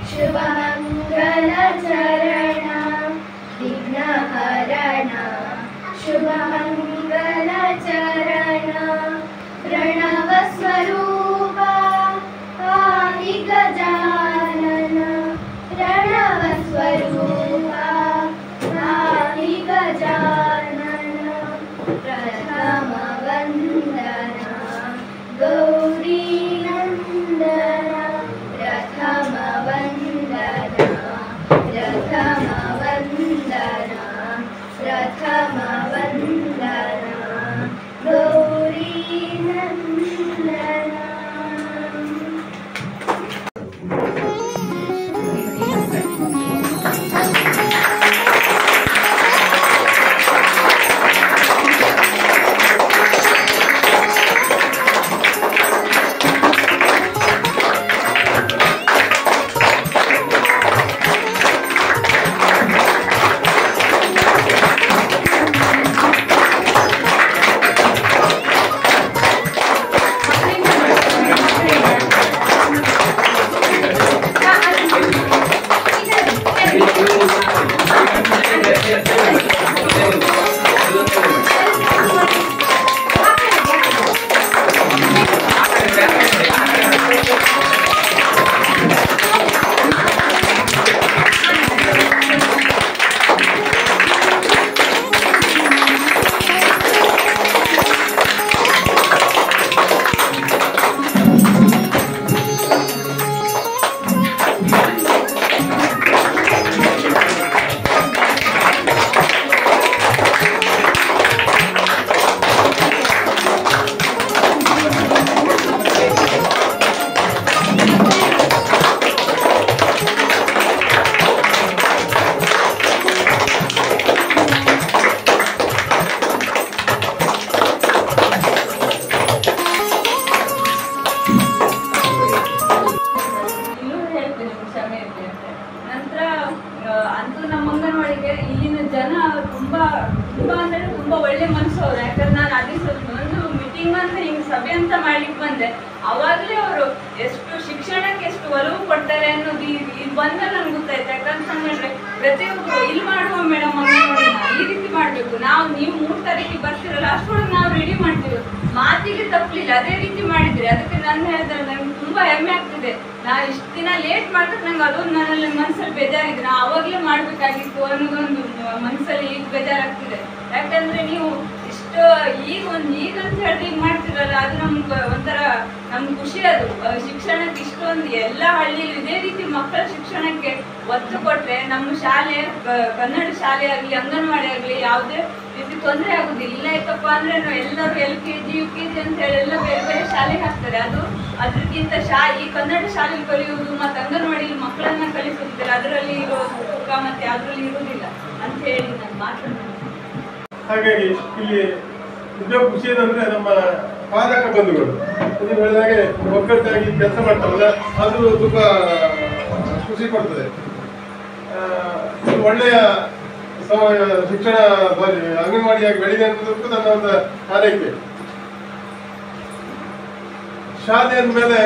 शुभमङ्गलचरण विघ्नहरण शुभमङ्गलचरण प्रणवस्वरूप आदि गजानन प्रणवस्वरूप आदि गजानन प्रथम वन्दन गौरी नन्दन प्रथम वन्दन प्रथम वन्दन प्रथम वन्दन गौरी नन्दन। ಅಂತೂ ನಮ್ಮ ಅಂಗನವಾಡಿಗೆ ಇಲ್ಲಿನ ಜನ ತುಂಬಾ ಅಂದ್ರೆ ತುಂಬಾ ಒಳ್ಳೆ ಮನಸ್ಸವ್ರು. ಯಾಕಂದ್ರೆ ನಾನು ಒಂದು ಮೀಟಿಂಗ್ ಅಂತ ಹಿಂಗೆ ಸಭೆ ಅಂತ ಮಾಡ್ಲಿಕ್ಕೆ ಬಂದೆ, ಅವಾಗಲೇ ಅವರು ಎಷ್ಟು ಶಿಕ್ಷಣಕ್ಕೆ ಎಷ್ಟು ಒಲವು ಕೊಡ್ತಾರೆ ಅನ್ನೋದು ಇದು ಬಂದ್ರೆ ನನ್ಗೆ ಗೊತ್ತಾಯ್ತು. ಯಾಕಂತಂದ್ರೆ ಪ್ರತಿಯೊಬ್ಬರು ಇಲ್ಲಿ ಮಾಡುವ ಮೇಡಮ್ ಅಂಗನವಾಡಿನ ಈ ರೀತಿ ಮಾಡ್ಬೇಕು, ನೀವು 3 ತಾರೀಕಿಗೆ ಬರ್ತಿರಲ್ಲ ಅಷ್ಟೊಳಗೆ ನಾವು ರೆಡಿ ಮಾಡ್ತೀವಿ, ಮಾತಿಗೆ ತಪ್ಪಲಿಲ್ಲ, ಅದೇ ರೀತಿ ಮಾಡಿದ್ರಿ. ಅದಕ್ಕೆ ನಾನು ಹೇಳಿದ್ರೆ ನಂಗೆ ತುಂಬಾ ಹೆಮ್ಮೆ ಆಗ್ತಿದೆ. ನಾ ಇಷ್ಟು ದಿನ ಲೇಟ್ ಮಾಡ್ಲಿಕ್ಕೆ ನಂಗೆ ಅದೊಂದು ನನ್ನಲ್ಲಿ ಮನಸ್ಸಲ್ಲಿ ಬೇಜಾರಿದೆ, ನಾ ಅವಾಗಲೇ ಮಾಡ್ಬೇಕಾಗಿತ್ತು ಅನ್ನೋದೊಂದು ಮನಸ್ಸಲ್ಲಿ ಈಗ ಬೇಜಾರಾಗ್ತಿದೆ. ಯಾಕಂದ್ರೆ ನೀವು ಇಷ್ಟು ಈಗ ಅಂತ ಹೇಳಿದ್ರೆ ಈಗ ಮಾಡ್ತಿರಲ್ಲ, ಅದು ನಮ್ಗೆ ಒಂಥರ ನಮ್ಗೆ ಖುಷಿ. ಅದು ಶಿಕ್ಷಣಕ್ಕೆ ಇಷ್ಟೊಂದು ಎಲ್ಲ ಹಳ್ಳಿಯಲ್ಲಿ ಇದೇ ರೀತಿ ಮಕ್ಕಳ ಶಿಕ್ಷಣಕ್ಕೆ ಒತ್ತು ಕೊಟ್ರೆ ನಮ್ಮ ಶಾಲೆ, ಕನ್ನಡ ಶಾಲೆ ಆಗಲಿ ಅಂಗನವಾಡಿ ಆಗಲಿ ಯಾವುದೇ ರೀತಿ ತೊಂದರೆ ಆಗುದಿಲ್ಲ. ಇಲ್ಲ ಆಯ್ತಪ್ಪ ಅಂದ್ರೆ ನಾವು ಎಲ್ಲರೂ LKG UKG ಅಂತ ಹೇಳಿ ಎಲ್ಲ ಬೇರೆ ಬೇರೆ ಶಾಲೆಗೆ ಹಾಕ್ತಾರೆ. ಅದಕ್ಕಿಂತ ಈ ಕನ್ನಡ ಶಾಲೆಯಲ್ಲಿ ಕಲಿಯುವುದು ಮತ್ತು ಅಂಗನವಾಡಿಯಲ್ಲಿ ಮಕ್ಕಳನ್ನ ಕಲಿಸುತ್ತಿಲ್ಲ, ಅದರಲ್ಲಿ ಇರೋ ಸುಖ ಮತ್ತೆ ಅದರಲ್ಲಿ ಇರುವುದಿಲ್ಲ ಅಂತ ಹೇಳಿ ನಾನು ಮಾತನಾಡ್ತೀನಿ. ಹಾಗಾಗಿ ಇಲ್ಲಿ ನಿಜ ಖುಷಿ ಏನಂದ್ರೆ ನಮ್ಮ ಪಾಲಕ ಬಂಧುಗಳು ನೀವು ಹೇಳಿದಾಗೆ ಒಗ್ಗಟ್ಟಾಗಿ ಕೆಲಸ ಮಾಡ್ತಾರಲ್ಲ, ಅದು ತುಂಬಾ ಖುಷಿ ಕೊಡ್ತದೆ. ಒಳ್ಳೆಯ ಶಿಕ್ಷಣ ಅಂಗನವಾಡಿಯಾಗಿ ಬೆಳೆದಿದೆ ಅನ್ನೋದಕ್ಕೂ ನನ್ನ ಒಂದು ಹಾರೈಕೆ. ಶಾಲೆ ಅಂದಮೇಲೆ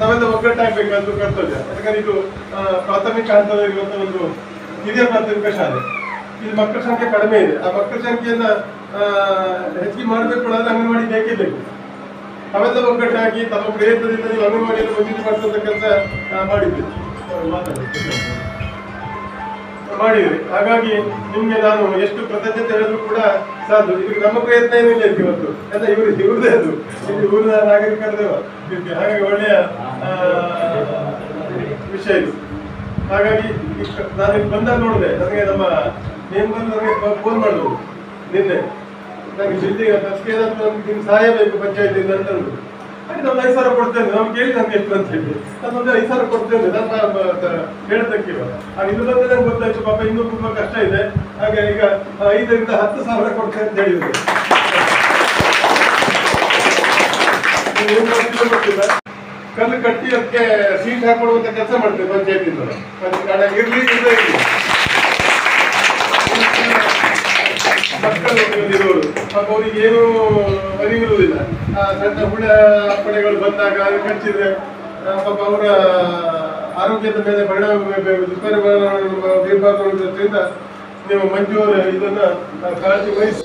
ನಾವೆಲ್ಲ ಒಗ್ಗಟ್ಟಾಗಬೇಕಂತ ಕರ್ತವ್ಯ. ಯಾಕಂದ್ರೆ ಇದು ಪ್ರಾಥಮಿಕ ಹಂತದಲ್ಲಿರುವಂಥ ಒಂದು ಹಿರಿಯ ಪ್ರಾಥಮಿಕ ಶಾಲೆ. ಇಲ್ಲಿ ಮಕ್ಕಳ ಸಂಖ್ಯೆ ಕಡಿಮೆ ಇದೆ. ಆ ಮಕ್ಕಳ ಸಂಖ್ಯೆಯನ್ನ ಹೆಚ್ಚಿಗೆ ಮಾಡಬೇಕು ಅನ್ನೋದ್ರೆ ಅಂಗನವಾಡಿ ಬೇಕೇ ಬೇಕು. ಅವೆಲ್ಲ ಒಗ್ಗಟ್ಟಾಗಿ ತಮ್ಮ ಪ್ರಯತ್ನದಿಂದ ನೀವು ಅಂಗನವಾಡಿಯಲ್ಲಿ ಅಭಿವೃದ್ಧಿ ಮಾಡಿಸುವಂಥ ಕೆಲಸ ಮಾಡಿದ್ರಿ. ಹಾಗಾಗಿ ನಿಮ್ಗೆ ನಾನು ಎಷ್ಟು ಕೃತಜ್ಞತೆ ಹೇಳಿದ್ರು ಕೂಡ ಸಾಧು. ಇದಕ್ಕೆ ನಮ್ಮ ಪ್ರಯತ್ನ ಏನಿಲ್ಲ ಇವತ್ತು, ಎಲ್ಲ ಇವ್ರದೇ ಅದು, ಇಲ್ಲಿ ಊರಿನ ನಾಗರಿಕರದೇ. ಹಾಗಾಗಿ ಒಳ್ಳೆಯ ವಿಷಯ ಇದು. ಹಾಗಾಗಿ ನಾನು ಇಲ್ಲಿ ಬಂದಾಗ ನೋಡಿದೆ, ನನಗೆ ನಮ್ಮ ನೇಮದಲ್ಲಿ ನನಗೆ ಫೋನ್ ಮಾಡಿದ್ರು ನಿನ್ನೆ, ನನಗೆ ಬಿಲ್ಡಿಂಗ್ ಅದಕ್ಕೆ ನಿಮ್ಗೆ ಸಹಾಯ ಬೇಕು ಪಂಚಾಯತಿಂದ ಅಂತಂದ್ರು. ಹಾಗೆ ನಾವು 5,000 ಕೊಡ್ತೇನೆ, ನಾವು ಕೇಳಿ ನಮ್ಗೆ ಎಷ್ಟು ಅಂತ ಹೇಳಿ ಅದೊಂದು 5,000 ಕೊಡ್ತೇನೆ ನನ್ನ ಹೇಳದಕ್ಕೆ. ಆಗ ಇನ್ನು ಬಂದ್ರೆ ನಂಗೆ ಗೊತ್ತಾಯ್ತು ಪಾಪ ಇನ್ನೂ ತುಂಬಾ ಕಷ್ಟ ಇದೆ. ಹಾಗೆ ಈಗ 5,000 ರಿಂದ 10,000 ಕೊಡ್ತೇನೆ ಅಂತ ಹೇಳಿದ್ರು. ಕಲ್ಲು ಕಟ್ಟಿ ಅದಕ್ಕೆ ಸೀಟ್ ಹಾಕೊಡುವಂತ ಕೆಲಸ ಮಾಡ್ತೇವೆ ಪಂಚಾಯತಿಂದ. ಇರ್ಲಿ ಇಲ್ಲದೆ ಇರಲಿ ಮಕ್ಕಳು ಇರೋರು ಪಾಪ ಅವ್ರಿಗೆ ಏನೂ ಅರಿವಿರುವುದಿಲ್ಲ. ಸಣ್ಣ ಹುಳ ಪಡೆಗಳು ಬಂದಾಗ ಅದು ಕಚ್ಚಿದ್ರೆ ಪಾಪ ಅವರ ಆರೋಗ್ಯದ ಮೇಲೆ ಪರಿಣಾಮ ಬೀರಬಾರ್ದು ಅನ್ನೋದ್ರಿಂದ ನೀವು ಮಂಜು ಅವರ ಇದನ್ನ ಕಾಳಜಿ ವಹಿಸಿ.